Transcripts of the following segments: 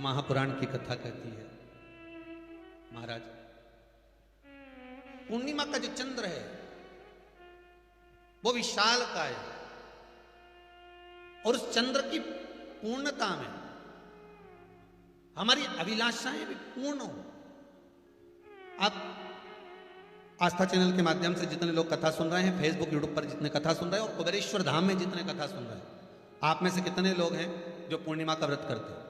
महापुराण की कथा कहती है, महाराज पूर्णिमा का जो चंद्र है वो विशाल का है और उस चंद्र की पूर्णता में हमारी अभिलाषाएं भी पूर्ण हो। आप आस्था चैनल के माध्यम से जितने लोग कथा सुन रहे हैं, फेसबुक यूट्यूब पर जितने कथा सुन रहे हैं और कुबेरेश्वर धाम में जितने कथा सुन रहे हैं, आप में से कितने लोग हैं जो पूर्णिमा का व्रत करते हैं?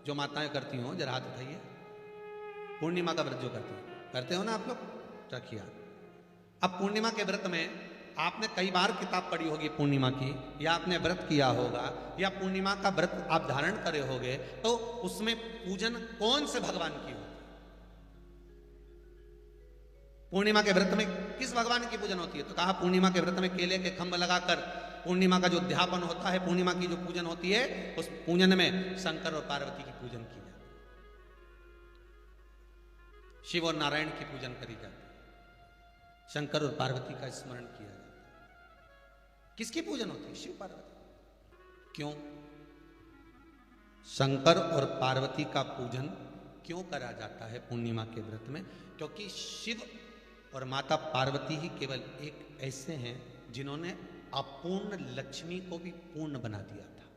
जो माताएं करती हो जरा हाथ उठाइए। पूर्णिमा का व्रत जो करते हो ना आप लोग, रखिए। अब पूर्णिमा के व्रत में आपने कई बार किताब पढ़ी होगी पूर्णिमा की, या आपने व्रत किया होगा, या पूर्णिमा का व्रत आप धारण करे होगे, तो उसमें पूजन कौन से भगवान की होगी? पूर्णिमा के व्रत में किस भगवान की पूजन होती है? तो कहा पूर्णिमा के व्रत में केले के खंभ लगाकर पूर्णिमा का जो अध्यापन होता है, पूर्णिमा की जो पूजन होती है, उस पूजन में शंकर और पार्वती की पूजन की जाती है, शिव और नारायण की पूजन करी जाती है, शंकर और पार्वती का स्मरण किया जाता है। किसकी पूजन होती है? शिव पार्वती। क्यों शंकर और पार्वती का पूजन क्यों करा जाता है पूर्णिमा के व्रत में? क्योंकि शिव और माता पार्वती ही केवल एक ऐसे हैं जिन्होंने अपूर्ण लक्ष्मी को भी पूर्ण बना दिया था।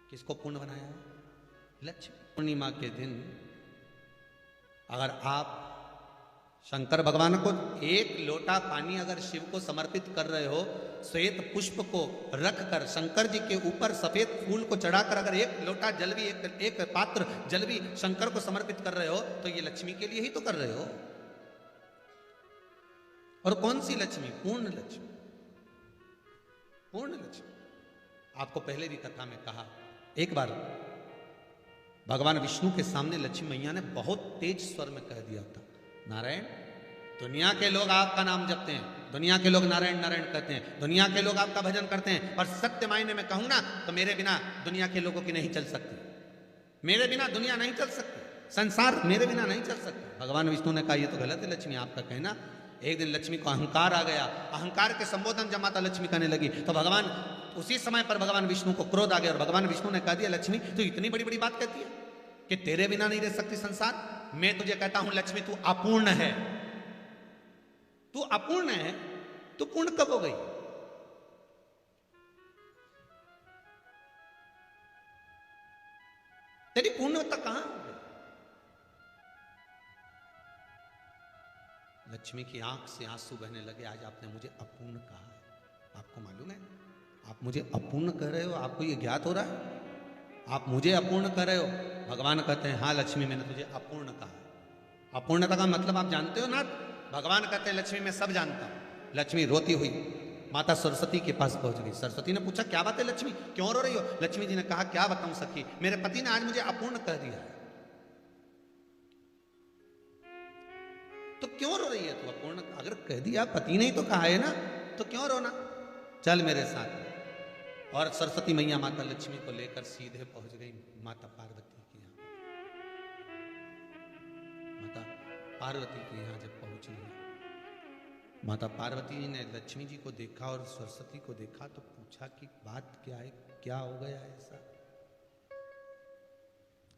किसको पूर्ण बनाया है? लक्ष्मी। पूर्णिमा के दिन अगर आप शंकर भगवान को एक लोटा पानी अगर शिव को समर्पित कर रहे हो, श्वेत पुष्प को रखकर शंकर जी के ऊपर सफेद फूल को चढ़ाकर अगर एक लोटा जल भी, एक पात्र जल भी शंकर को समर्पित कर रहे हो, तो ये लक्ष्मी के लिए ही तो कर रहे हो। और कौन सी लक्ष्मी? पूर्ण लक्ष्मी। पूर्ण लक्ष्मी। आपको पहले भी कथा में कहा, एक बार भगवान विष्णु के सामने लक्ष्मी मैया ने बहुत तेज स्वर में कह दिया था, नारायण, दुनिया के लोग आपका नाम जपते हैं, दुनिया के लोग नारायण नारायण कहते हैं, दुनिया के लोग आपका भजन करते हैं, और सत्य मायने में कहूं ना तो मेरे बिना दुनिया के लोगों की नहीं चल सकती, मेरे बिना दुनिया नहीं चल सकती, संसार मेरे बिना नहीं चल सकता। भगवान विष्णु ने कहा ये तो गलत है लक्ष्मी आपका कहना। एक दिन लक्ष्मी को अहंकार आ गया, अहंकार के संबोधन जब माता लक्ष्मी करने लगी तो भगवान उसी समय पर भगवान विष्णु को क्रोध आ गया और भगवान विष्णु ने कह दिया, लक्ष्मी तू इतनी बड़ी बड़ी बात कहती है कि तेरे बिना नहीं रह सकती संसार? मैं तुझे कहता हूं लक्ष्मी तू अपूर्ण है, तू अपूर्ण है, तू पूर्ण कब हो गई? तेरी पूर्णता कहां हो गई? लक्ष्मी की आंख से आंसू बहने लगे। आज आपने मुझे अपूर्ण कहा है, आपको मालूम है आप मुझे अपूर्ण कह रहे हो? आपको ये ज्ञात हो रहा है आप मुझे अपूर्ण कह रहे हो? भगवान कहते हैं हाँ लक्ष्मी मैंने तुझे अपूर्ण कहा। अपूर्णता का मतलब आप जानते हो ना? भगवान कहते हैं लक्ष्मी मैं सब जानता हूं। लक्ष्मी रोती हुई माता सरस्वती के पास पहुंच गई। सरस्वती ने पूछा क्या बात है लक्ष्मी, क्यों रो रही हो? लक्ष्मी जी ने कहा क्या बताऊं सखी, मेरे पति ने आज मुझे अपूर्ण कह दिया है। तो क्यों रो रही है तू? अपूर्ण अगर कह दिया, पति ने ही तो कहा है ना, तो क्यों रोना? चल मेरे साथ। और सरस्वती मैया माता लक्ष्मी को लेकर सीधे पहुंच गई माता पार्वती के यहाँ। माता पार्वती के यहाँ जब पहुंची, माता पार्वती जी ने लक्ष्मी जी को देखा और सरस्वती को देखा तो पूछा कि बात क्या है, क्या हो गया ऐसा,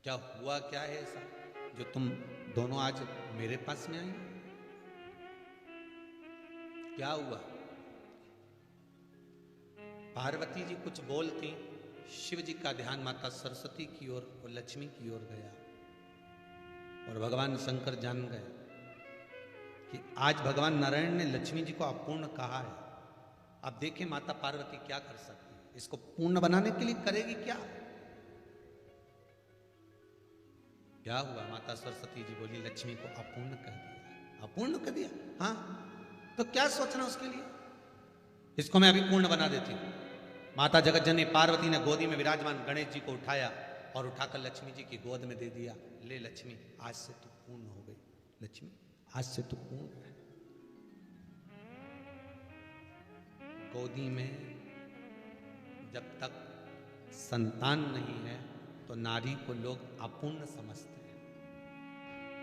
क्या हुआ, क्या है ऐसा जो तुम दोनों आज मेरे पास में आई? क्या हुआ? पार्वती जी कुछ बोलती, शिव जी का ध्यान माता सरस्वती की ओर और लक्ष्मी की ओर गया और भगवान शंकर जान गए कि आज भगवान नारायण ने लक्ष्मी जी को अपूर्ण कहा है। अब देखें माता पार्वती क्या कर सकती है, इसको पूर्ण बनाने के लिए करेगी क्या? क्या हुआ? माता सरस्वती जी बोली लक्ष्मी को अपूर्ण कर दिया। अपूर्ण कर दिया? हाँ, तो क्या सोचना उसके लिए, इसको मैं अभी पूर्ण बना देती हूं। माता जगतजननी पार्वती ने गोदी में विराजमान गणेश जी को उठाया और उठाकर लक्ष्मी जी की गोद में दे दिया। ले लक्ष्मी आज से तू पूर्ण हो गई, लक्ष्मी आज से तू पूर्ण है। गोदी में जब तक संतान नहीं है तो नारी को लोग अपूर्ण समझते हैं,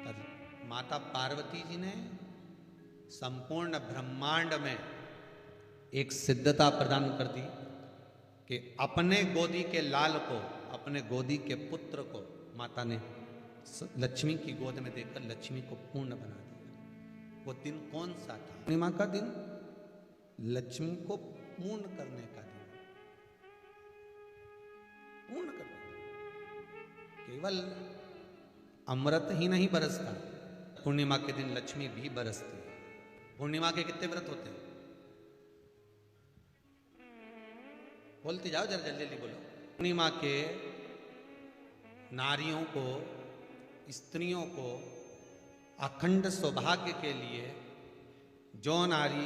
पर माता पार्वती जी ने संपूर्ण ब्रह्मांड में एक सिद्धता प्रदान कर दी कि अपने गोदी के लाल को, अपने गोदी के पुत्र को माँ माता ने लक्ष्मी की गोद में देखकर लक्ष्मी को पूर्ण बना दिया। वो दिन कौन सा था? पूर्णिमा का दिन लक्ष्मी को पूर्ण करने का दिन, पूर्ण करने। केवल अमृत ही नहीं बरसता, पूर्णिमा के दिन लक्ष्मी भी बरसती है। पूर्णिमा के कितने व्रत होते हैं? बोलते जाओ, जरा जल्दी जल्दी बोलो। पूर्णिमा के नारियों को, स्त्रियों को अखंड सौभाग्य के लिए, जो नारी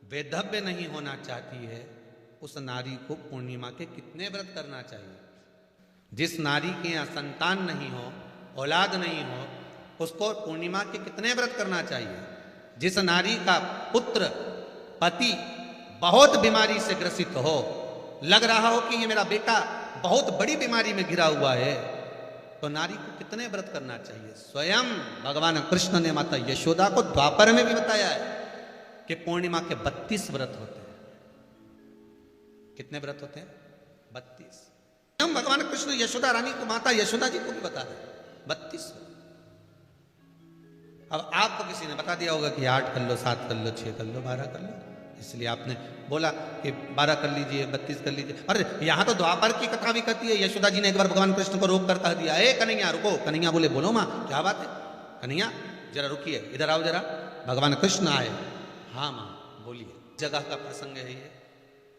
वैधव्य नहीं होना चाहती है, उस नारी को पूर्णिमा के कितने व्रत करना चाहिए? जिस नारी के यहाँ संतान नहीं हो, औलाद नहीं हो, उसको पूर्णिमा के कितने व्रत करना चाहिए? जिस नारी का पुत्र, पति बहुत बीमारी से ग्रसित हो, लग रहा हो कि ये मेरा बेटा बहुत बड़ी बीमारी में घिरा हुआ है, तो नारी को कितने व्रत करना चाहिए? स्वयं भगवान कृष्ण ने माता यशोदा को द्वापर में भी बताया है कि पूर्णिमा के 32 व्रत होते हैं। कितने व्रत होते हैं? 32। हम भगवान कृष्ण यशोदा रानी को, माता यशोदा जी को भी बता रहे हैं 32। अब आपको किसी ने बता दिया होगा कि 8 कर लो, 7 कर लो, 6 कर लो, 12 कर लो, इसलिए आपने बोला कि 12 कर लीजिए, 32 कर लीजिए। अरे यहां तो द्वापर की कथा भी कहती है। यशोदा जी ने एक बार भगवान कृष्ण को रोक कर कह दिया, ए कन्हैया रुको। कन्हैया बोले, बोलो माँ क्या बात है? कन्हैया जरा रुकिए, इधर आओ जरा। भगवान कृष्ण आए। हाँ माँ बोलिए। जगह का प्रसंग है ये,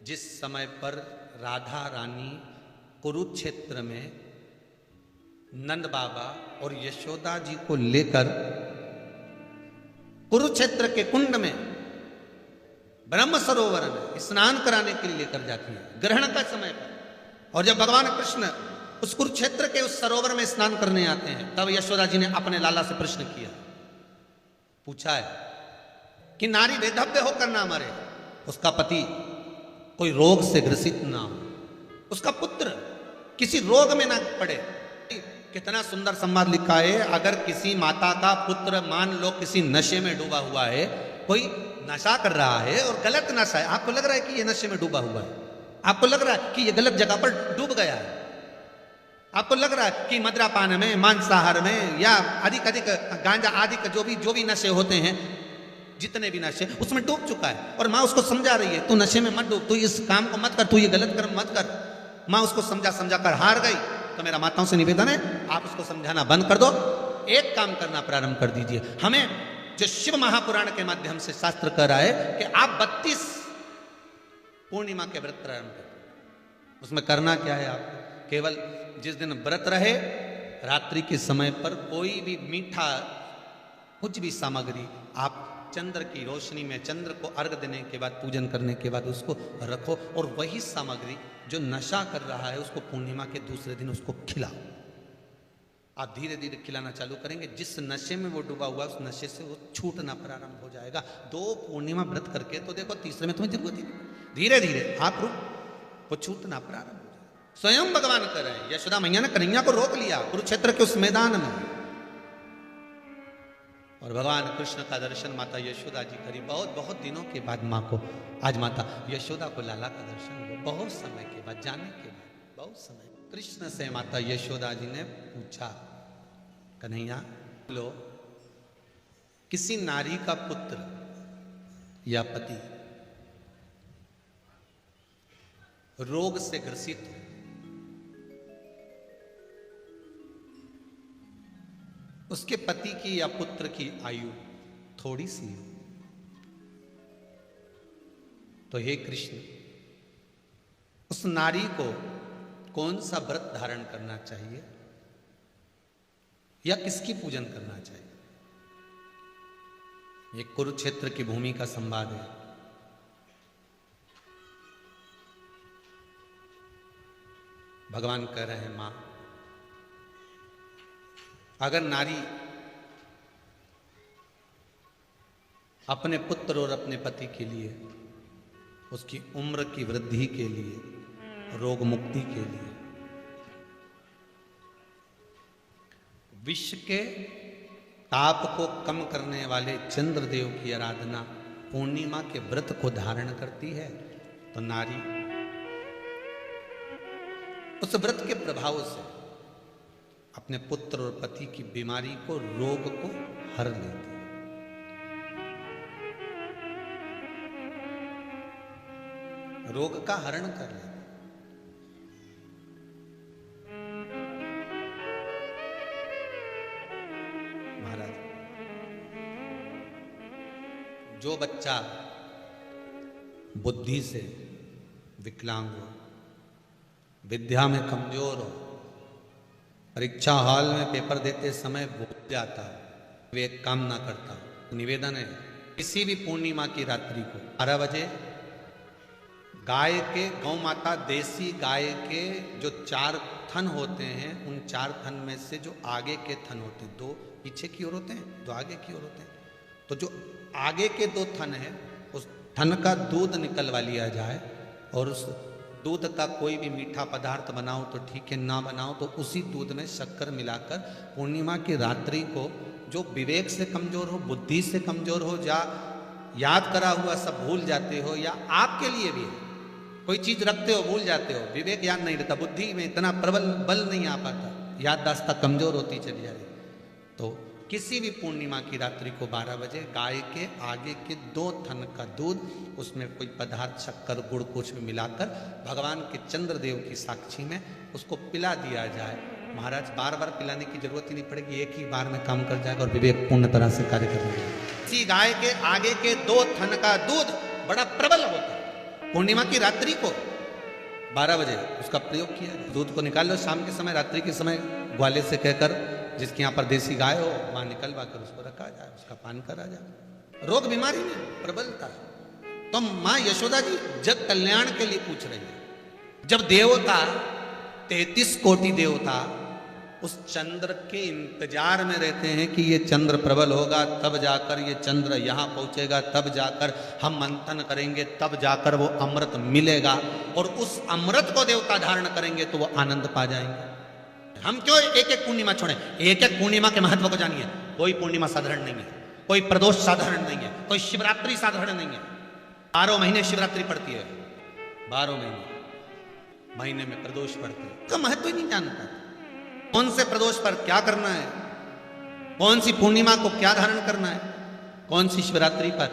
जिस समय पर राधा रानी कुरुक्षेत्र में नंद बाबा और यशोदा जी को लेकर कुरुक्षेत्र के कुंड में, ब्रह्म सरोवर में स्नान कराने के लिए लेकर जाती है, ग्रहण का समय पर। और जब भगवान कृष्ण उस कुरुक्षेत्र के उस सरोवर में स्नान करने आते हैं, तब यशोदा जी ने अपने लाला से प्रश्न किया, पूछा है कि नारी वैधव्य होकर ना मरे, उसका पति कोई रोग से ग्रसित ना हो, उसका पुत्र किसी रोग में ना पड़े। कितना सुंदर संवाद लिखा है। अगर किसी माता का पुत्र मान लो किसी नशे में डूबा हुआ है, कोई नशा कर रहा है और गलत नशा है, आपको लग रहा है कि ये नशे में डूबा हुआ है, आपको लग रहा है कि ये गलत जगह पर डूब गया है, आपको लग रहा है कि मद्रापान में, मांसाहार में या अधिक गांजा आदि का जो भी नशे होते हैं, जितने भी नशे, उसमें डूब चुका है। और माँ उसको समझा रही है, तू नशे में मत डूब, तू इस काम को मत कर, तू ये गलत कर्म मत कर। माँ उसको समझा कर हार गई। तो मेरा माताओं से निवेदन है, आप उसको समझाना बंद कर दो, एक काम करना प्रारंभ कर दीजिए। हमें जो शिव महापुराण के माध्यम से शास्त्र कह रहा है कि आप 32 पूर्णिमा के व्रत प्रारंभ करें। उसमें करना क्या है? आपको केवल जिस दिन व्रत रहे, रात्रि के समय पर कोई भी मीठा, कुछ भी सामग्री आप चंद्र की रोशनी में, चंद्र को अर्घ देने के बाद, पूजन करने के बाद उसको रखो, और वही सामग्री जो नशा कर रहा है उसको पूर्णिमा के दूसरे दिन उसको खिलाओ। आप धीरे धीरे खिलाना चालू करेंगे, जिस नशे में वो डूबा हुआ उस नशे से वो छूटना प्रारंभ हो जाएगा। 2 पूर्णिमा व्रत करके तो देखो, तीसरे में तुम्हें जरूरत ही नहीं, धीरे धीरे आप वो छूटना प्रारंभ हो जाएगा। स्वयं भगवान कर रहे हैं। यशोदा मैया ने कन्हैया को रोक लिया कुरुक्षेत्र के उस मैदान में, और भगवान कृष्ण का दर्शन माता यशोदा जी करी। बहुत दिनों के बाद माँ को, आज माता यशोदा को लाला का दर्शन हुआ, बहुत समय के बाद, जाने के बाद, बहुत समय। कृष्ण से माता यशोदा जी ने पूछा, कन्हैया लो, किसी नारी का पुत्र या पति रोग से ग्रसित हो, उसके पति की या पुत्र की आयु थोड़ी सी है, तो हे कृष्ण, उस नारी को कौन सा व्रत धारण करना चाहिए या किसकी पूजन करना चाहिए? ये कुरुक्षेत्र की भूमि का संवाद है। भगवान कह रहे हैं, मां, अगर नारी अपने पुत्र और अपने पति के लिए, उसकी उम्र की वृद्धि के लिए, रोग मुक्ति के लिए, विश्व के ताप को कम करने वाले चंद्रदेव की आराधना, पूर्णिमा के व्रत को धारण करती है, तो नारी उस व्रत के प्रभाव से अपने पुत्र और पति की बीमारी को, रोग को हर लेती है। रोग का हरण कर लेती। महाराज, जो बच्चा बुद्धि से विकलांग हो, विद्या में कमजोर हो, परीक्षा हॉल में पेपर देते समय भूल जाता, वे एक काम ना करता, निवेदन है किसी भी पूर्णिमा की रात्रि को 12 बजे गाय के, गौ माता देसी गाय के जो 4 थन होते हैं, उन 4 थन में से जो आगे के थन होते हैं, 2 पीछे की ओर होते हैं, 2 आगे की ओर होते हैं, तो जो आगे के 2 थन है उस थन का दूध निकलवा लिया जाए और उस दूध का कोई भी मीठा पदार्थ बनाओ तो ठीक है, ना बनाओ तो उसी दूध में शक्कर मिलाकर पूर्णिमा की रात्रि को, जो विवेक से कमजोर हो, बुद्धि से कमजोर हो, या याद करा हुआ सब भूल जाते हो, या आपके लिए भी कोई चीज रखते हो भूल जाते हो, विवेक याद नहीं रहता, बुद्धि में इतना प्रबल बल नहीं आ पाता, याददाश्त कमजोर होती चली जा रही, तो किसी भी पूर्णिमा की रात्रि को 12 बजे गाय के आगे के 2 थन का दूध, उसमें कोई पदार्थ, शक्कर, गुड़ कुछ भी मिलाकर भगवान के चंद्रदेव की साक्षी में उसको पिला दिया जाए। महाराज, बार बार पिलाने की जरूरत ही नहीं पड़ेगी, एक ही बार में काम कर जाएगा और विवेक पूर्ण तरह से कार्य कर जाएगा। इसी गाय के आगे के 2 थन का दूध बड़ा प्रबल होता है। पूर्णिमा की रात्रि को 12 बजे उसका प्रयोग किया जाए। दूध को निकाल लो शाम के समय, रात्रि के समय ग्वाले से कहकर, जिसके यहाँ पर देसी गाय हो, वहां निकलवा कर उसको रखा जाए, उसका पान करा जाए। रोग बीमारी में प्रबलता। तो मां यशोदा जी जग कल्याण के लिए पूछ रही है। जब देवता 33 कोटि देवता उस चंद्र के इंतजार में रहते हैं कि ये चंद्र प्रबल होगा, तब जाकर ये चंद्र यहाँ पहुंचेगा, तब जाकर हम मंथन करेंगे, तब जाकर वो अमृत मिलेगा, और उस अमृत को देवता धारण करेंगे तो वो आनंद पा जाएंगे। हम क्यों एक एक पूर्णिमा छोड़ें? एक एक पूर्णिमा के महत्व को जानिए। कोई पूर्णिमा साधारण नहीं है, कोई प्रदोष साधारण नहीं है, कोई शिवरात्रि साधारण नहीं है। 12 महीने शिवरात्रि पड़ती है, 12 महीने में प्रदोष पड़ते हैं, उसका महत्व ही नहीं जानता। कौन से प्रदोष पर क्या करना है, कौन सी पूर्णिमा को क्या धारण करना है, कौन सी शिवरात्रि पर।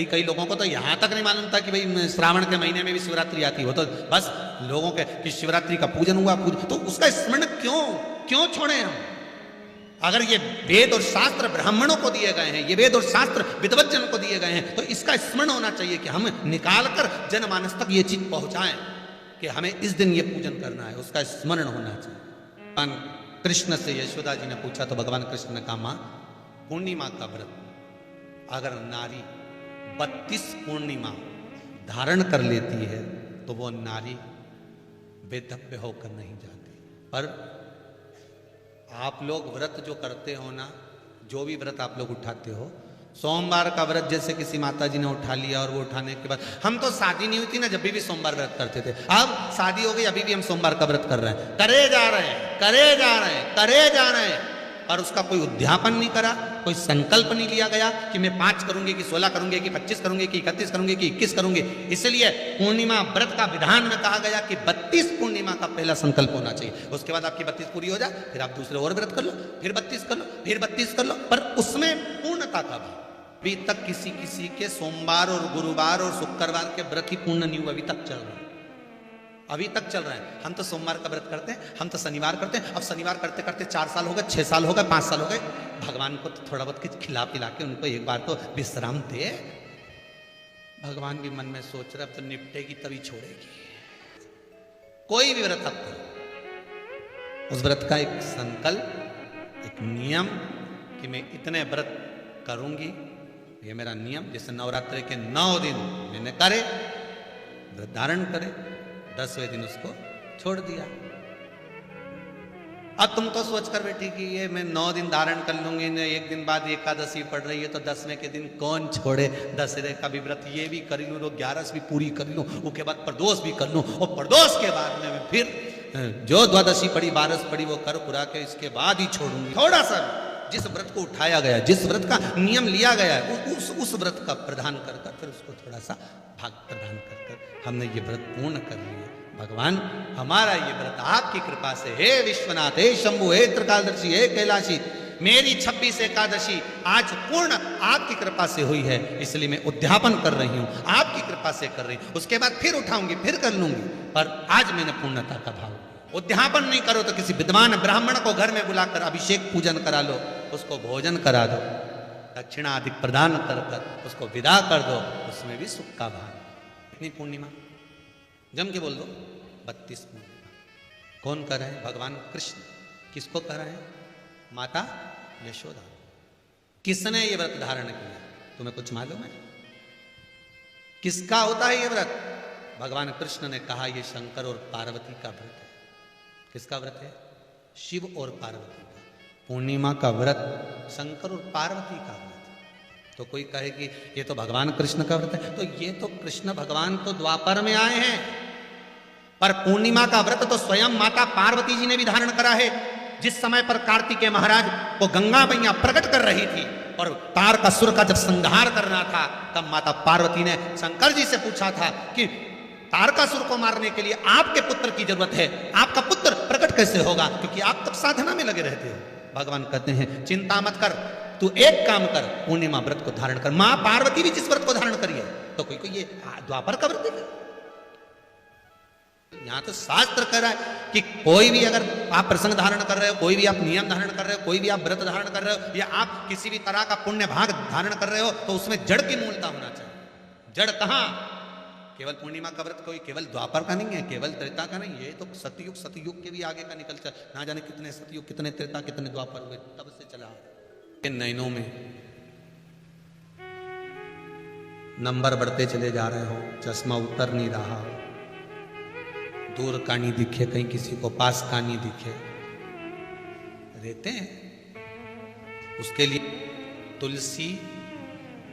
कई लोगों को तो यहां तक नहीं मालूम था कि भाई श्रावण के महीने में भी शिवरात्रि आती हो, तो बस लोगों के कि शिवरात्रि का पूजन हुआ, तो उसका स्मरण क्यों छोड़े हम? अगर ये वेद और शास्त्र ब्राह्मणों को दिए गए हैं, ये वेद और शास्त्र विद्वज्जन को दिए गए हैं, तो इसका स्मरण होना चाहिए कि हम निकालकर जनमानस तक ये चीज पहुंचाएं कि हमें इस दिन ये पूजन करना है, उसका स्मरण होना चाहिए। भगवान कृष्ण से यशोदा जी ने पूछा तो भगवान कृष्ण ने कहा, मां, पूर्णिमा का व्रत अगर नारी 32 पूर्णिमा धारण कर लेती है तो वो नारी वेदव्य होकर नहीं जाती। पर आप लोग व्रत जो करते हो ना, जो भी व्रत आप लोग उठाते हो, सोमवार का व्रत जैसे किसी माता जी ने उठा लिया और वो उठाने के बाद, हम तो शादी नहीं हुई थी ना जब भी सोमवार व्रत करते थे, अब शादी हो गई अभी भी हम सोमवार का व्रत कर रहे हैं, करे जा रहे हैं, और उसका कोई उद्यापन नहीं करा, कोई संकल्प नहीं लिया गया कि मैं 5 करूंगी कि 16 करूंगी कि 25 करूंगी कि 31 करूंगी कि 21 करूंगी। इसलिए पूर्णिमा व्रत का विधान में कहा गया कि 32 पूर्णिमा का पहला संकल्प होना चाहिए। उसके बाद आपकी 32 पूरी हो जाए, फिर आप दूसरे और व्रत कर लो, फिर 32 कर लो, फिर 32 कर लो, पर उसमें पूर्णता का भी। अभी तक किसी के सोमवार और गुरुवार और शुक्रवार के व्रत ही पूर्ण नहीं हुआ, अभी तक चल रहा है, अभी तक चल रहा है। हम तो सोमवार का व्रत करते हैं, हम तो शनिवार करते हैं, अब शनिवार करते करते 4 साल हो गए, 6 साल हो गए, 5 साल हो गए। भगवान को तो थोड़ा बहुत कुछ खिला पिला के उनको एक बार तो विश्राम दे। भगवान भी मन में सोच रहे अब तो निपटेगी तभी छोड़ेगी। कोई भी व्रत आप करो, उस व्रत का एक संकल्प, एक नियम कि मैं इतने व्रत करूंगी, ये मेरा नियम। जैसे नवरात्रि के 9 दिन मैंने करे, व्रत धारण करे, 10वें दिन उसको छोड़ दिया। अब तुम तो सोच कर बैठी कि ये मैं 9 दिन धारण कर लूंगी, ने एक दिन बाद एकादशी पड़ रही है तो 10वें के दिन कौन छोड़े, दशहरे का भी व्रत ये भी कर लूँ, 11 भी पूरी कर लूँ, उसके बाद प्रदोष भी कर लूँ, और प्रदोष के बाद में मैं फिर जो द्वादशी पड़ी, 12 पड़ी वो कर पुरा के इसके बाद ही छोड़ूंगी। थोड़ा सा जिस व्रत को उठाया गया, जिस व्रत का नियम लिया गया, उस व्रत का प्रदान कर फिर उसको थोड़ा सा भाग प्रदान कर हमने ये व्रत पूर्ण कर लिया। भगवान हमारा ये व्रत आपकी कृपा से, हे विश्वनाथ, हे शंभु, हे त्रिकालदर्शी, हे कैलाशी, मेरी 26 एकादशी आज पूर्ण आपकी कृपा से हुई है, इसलिए मैं उद्यापन कर रही हूं, आपकी कृपा से कर रही हूं। उसके बाद फिर उठाऊंगी, फिर कर लूंगी, पर आज मैंने पूर्णता का भाव। उद्यापन नहीं करो तो किसी विद्वान ब्राह्मण को घर में बुलाकर अभिषेक पूजन करा लो, उसको भोजन करा दो, दक्षिणा आदि प्रदान कर उसको विदा कर दो, उसमें भी सुख का भाव। इतनी पूर्णिमा जम के बोल दो, 32 पूर्णिमा। कौन कर रहे हैं? भगवान कृष्ण। किसको कर रहे हैं? माता यशोदा। किसने ये व्रत धारण किया? तुम्हें कुछ मालूम है? किसका होता है ये व्रत? भगवान कृष्ण ने कहा ये शंकर और पार्वती का व्रत है। किसका व्रत है? शिव और पार्वती का। पूर्णिमा का व्रत शंकर और पार्वती का व्रत। तो कोई कहे कि ये तो भगवान कृष्ण का व्रत है, तो ये तो कृष्ण भगवान तो द्वापर में आए हैं, पर पूर्णिमा का व्रत तो स्वयं माता पार्वती जी ने भी धारण करा है। जिस समय पर कार्तिकेय महाराज को गंगा मैया प्रकट कर रही थी और तारकासुर का जब संहार करना था, तब माता पार्वती ने शंकर जी से पूछा था कि तारकासुर को मारने के लिए आपके पुत्र की जरूरत है, आपका पुत्र प्रकट कैसे होगा, क्योंकि आप तब साधना में लगे रहते हो। भगवान कहते हैं चिंता मत कर, तू एक काम कर, पूर्णिमा व्रत को धारण कर। मां पार्वती भी जिस व्रत को धारण करी है, तो कोई कोई ये द्वापर का व्रत है। यहां तो शास्त्र कह रहा है कि कोई भी अगर आप प्रसंग धारण कर रहे हो, कोई भी आप नियम धारण कर रहे हो, कोई भी आप व्रत धारण कर रहे हो, या आप किसी भी तरह का पुण्य भाग धारण कर रहे हो, तो उसमें जड़ की मूलता होना चाहिए। जड़ कहां? केवल पूर्णिमा का व्रत कोई केवल द्वापर का नहीं है, केवल त्रेता का नहीं, ये तो सतयुग के भी आगे का निकल चल, ना जाने कितने सतयुग, कितने त्रेता, कितने द्वापर हुए, तब से चला। नैनों में नंबर बढ़ते चले जा रहे हो, चश्मा उतर नहीं रहा, दूर का नहीं दिखे, कहीं किसी को पास का नहीं दिखे, रहते हैं। उसके लिए तुलसी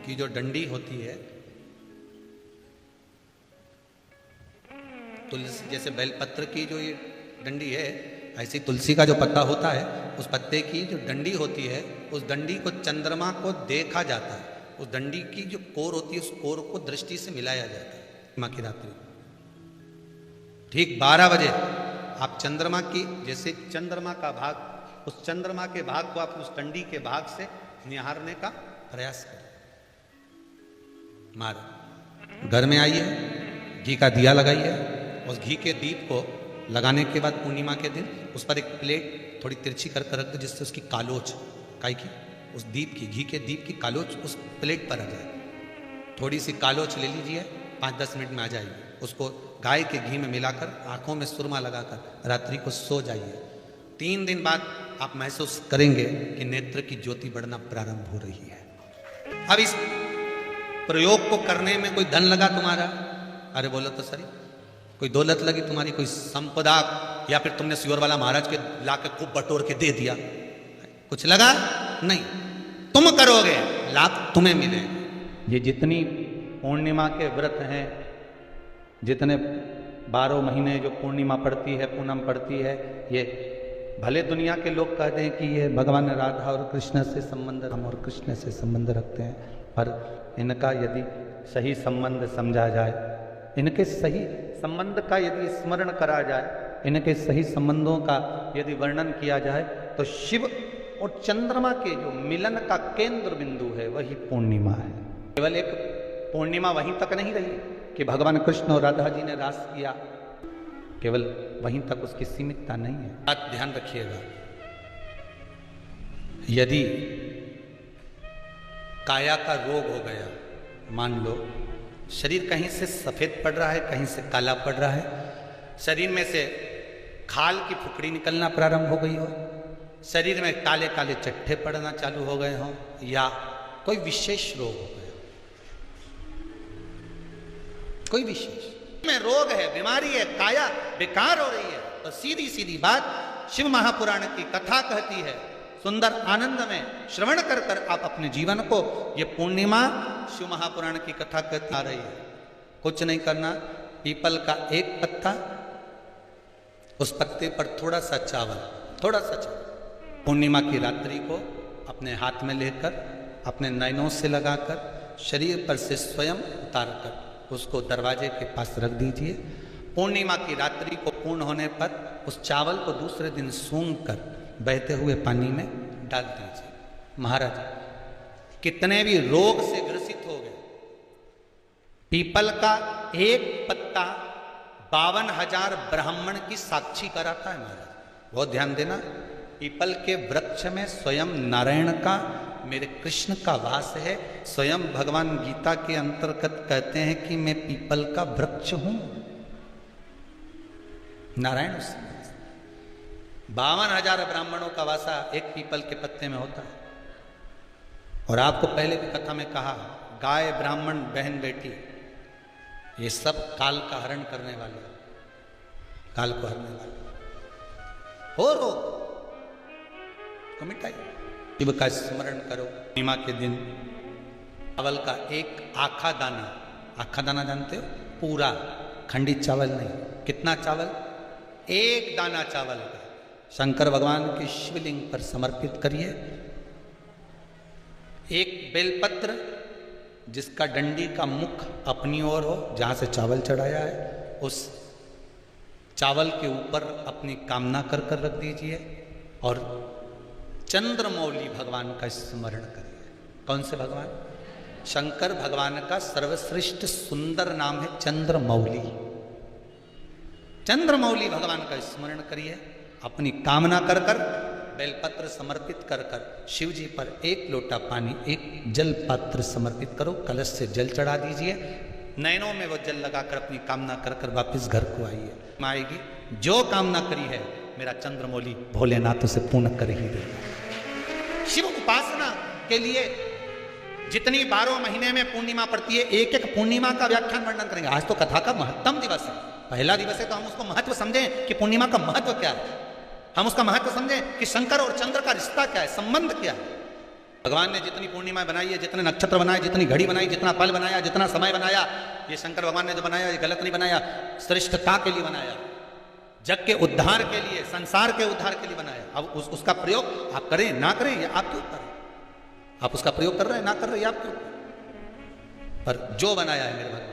की जो डंडी होती है, तुलसी जैसे बेलपत्र की जो ये डंडी है, ऐसी तुलसी का जो पत्ता होता है, उस पत्ते की जो डंडी होती है, उस डंडी को चंद्रमा को देखा जाता है। उस डंडी की जो कोर होती है, उस कोर को दृष्टि से मिलाया जाता है। माँ की रात्रि ठीक 12 बजे आप चंद्रमा की, जैसे चंद्रमा का भाग, उस चंद्रमा के भाग को आप उस डंडी के भाग से निहारने का प्रयास करें। मार घर में आइए, घी का दिया लगाइए, उस घी के दीप को लगाने के बाद पूर्णिमा के दिन उस पर एक प्लेट थोड़ी तिरछी कर रख दो, जिससे उसकी कालोच, काई की, उस दीप की, घी के दीप की कालोच उस प्लेट पर आ जाए। थोड़ी सी कालोच ले लीजिए, 5-10 मिनट में आ जाएगी। उसको गाय के घी में मिलाकर आंखों में सुरमा लगाकर रात्रि को सो जाइए। 3 दिन बाद आप महसूस करेंगे कि नेत्र की ज्योति बढ़ना प्रारंभ हो रही है। अब इस प्रयोग को करने में कोई धन लगा तुम्हारा? अरे बोलो तो सही, कोई दौलत लगी तुम्हारी, कोई संपदा, या फिर तुमने सियोर वाला महाराज के लाके खूब बटोर के दे दिया, कुछ लगा? नहीं। तुम करोगे, लाभ तुम्हें मिले। ये जितनी पूर्णिमा के व्रत हैं, जितने 12 महीने जो पूर्णिमा पड़ती है, पूनम पड़ती है, ये भले दुनिया के लोग कहते हैं कि ये भगवान राधा और कृष्ण से संबंध, हम और कृष्ण से संबंध रखते हैं, पर इनका यदि सही संबंध समझा जाए, इनके सही संबंध का यदि स्मरण करा जाए, इनके सही संबंधों का यदि वर्णन किया जाए, तो शिव और चंद्रमा के जो मिलन का केंद्र बिंदु है, वही पूर्णिमा है। केवल एक पूर्णिमा वहीं तक नहीं रही कि भगवान कृष्ण और राधा जी ने रास किया, केवल वहीं तक उसकी सीमितता नहीं है। बात ध्यान रखिएगा, यदि काया का रोग हो गया, मान लो शरीर कहीं से सफेद पड़ रहा है, कहीं से काला पड़ रहा है, शरीर में से खाल की फुकड़ी निकलना प्रारंभ हो गई हो, शरीर में काले काले चट्टे पड़ना चालू हो गए हों, या कोई विशेष रोग हो गया, कोई विशेष में रोग है, बीमारी है, काया बेकार हो रही है, तो सीधी सीधी बात शिव महापुराण की कथा कहती है, सुंदर आनंद में श्रवण कर कर आप अपने जीवन को, ये पूर्णिमा शिव महापुराण की कथा कहती आ रही है। कुछ नहीं करना, पीपल का एक पत्ता, उस पत्ते पर थोड़ा सा चावल, थोड़ा सा चावल, पूर्णिमा की रात्रि को अपने हाथ में लेकर, अपने नयनों से लगाकर, शरीर पर से स्वयं उतार कर उसको दरवाजे के पास रख दीजिए। पूर्णिमा की रात्रि को पूर्ण होने पर उस चावल को दूसरे दिन सूंघ कर बहते हुए पानी में डाल दीजिए। महाराज कितने भी रोग से ग्रसित हो गए, पीपल का एक पत्ता 52,000 ब्राह्मण की साक्षी कराता है। महाराज बहुत ध्यान देना, पीपल के वृक्ष में स्वयं नारायण का, मेरे कृष्ण का वास है। स्वयं भगवान गीता के अंतर्गत कहते हैं कि मैं पीपल का वृक्ष हूं। नारायण 52,000 ब्राह्मणों का वासा एक पीपल के पत्ते में होता है। और आपको पहले भी कथा में कहा, गाय, ब्राह्मण, बहन, बेटी, ये सब काल का हरण करने वाले, काल को हरने वाले हो रोग को मिटाइए। शिव का स्मरण करो। पूर्णिमा के दिन चावल का एक आखा दाना, आखा दाना जानते हो, पूरा खंडित चावल नहीं, कितना चावल, एक दाना चावल का शंकर भगवान के शिवलिंग पर समर्पित करिए। एक बेलपत्र जिसका डंडी का मुख अपनी ओर हो, जहां से चावल चढ़ाया है, उस चावल के ऊपर अपनी कामना कर कर रख दीजिए और चंद्रमौली भगवान का स्मरण करिए। कौन से भगवान? शंकर भगवान का सर्वश्रेष्ठ सुंदर नाम है चंद्रमौली। चंद्रमौली भगवान का स्मरण करिए, अपनी कामना कर कर बेलपत्र समर्पित कर कर शिव जी पर एक लोटा पानी, एक जल पात्र समर्पित करो, कलश से जल चढ़ा दीजिए, नयनों में वो जल लगाकर अपनी कामना कर कर वापिस घर को आइए। आएगी जो कामना करी है मेरा चंद्रमौली भोलेनाथ उसे पूर्ण कर ही देगा। शिव उपासना के लिए जितनी 12 महीने में पूर्णिमा पड़ती है, एक एक पूर्णिमा का व्याख्यान वर्णन करेंगे। आज तो कथा का महत्तम दिवस है, पहला दिवस है, तो हम उसको महत्व समझें कि पूर्णिमा का महत्व क्या है, हम उसका महत्व समझें कि शंकर और चंद्र का रिश्ता क्या है, संबंध क्या है। भगवान ने जितनी पूर्णिमा बनाई है, जितने नक्षत्र बनाए, जितनी घड़ी बनाई, जितना पल बनाया, जितना समय बनाया, ये शंकर भगवान ने जो बनाया ये गलत नहीं बनाया, श्रेष्ठता के लिए बनाया, जग के उद्धार के लिए, संसार के उद्धार के लिए बनाया। अब उसका प्रयोग आप करें ना करें ये आपके ऊपर है। आप उसका प्रयोग कर रहे हैं ना कर रहे हैं आपके ऊपर, पर जो बनाया है मेरे भगवान